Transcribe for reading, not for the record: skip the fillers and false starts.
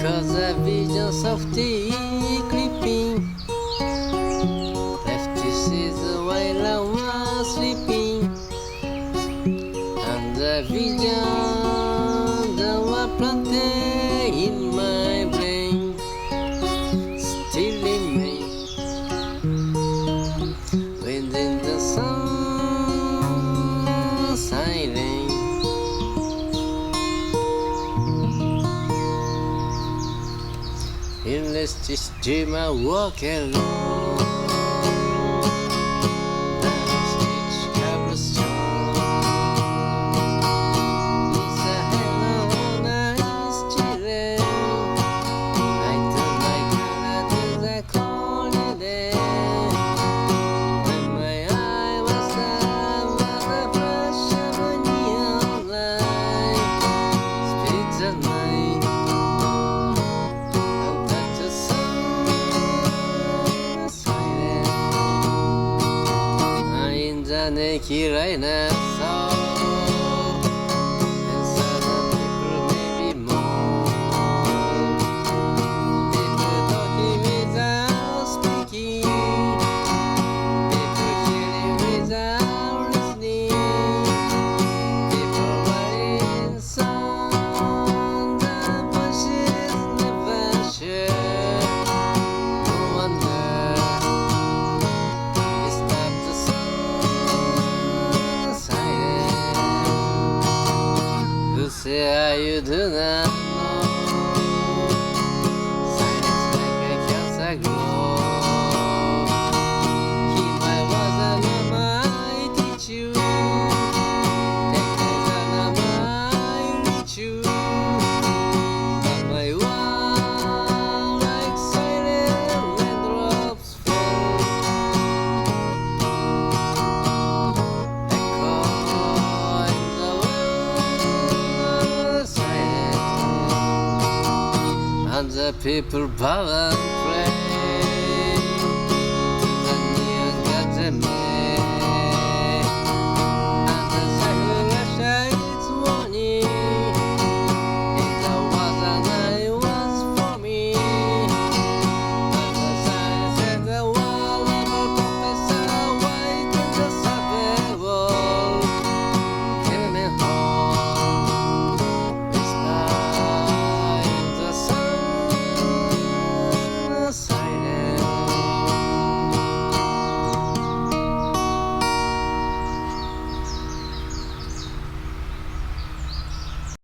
Cause a vision softly creeping left to see the while I was sleeping, and the vision that was planted in my brain still remains within the sun silent. In this dream I walk alone, each cobblestone. It's a hello nice children. I turn my color to the cold day. When my eye was down by the flash of a neon light, split the night. Here I saw, and some people maybe more. People talking without speaking, people hearing without listening, people writing songs that voices never share. No wonder it's not the sun. Say you do not know. Silence like a cancer glow. He might was a might teach you. Take days and might reach you. But my one like silent raindrops fall. Echo in the wind. And the people bow and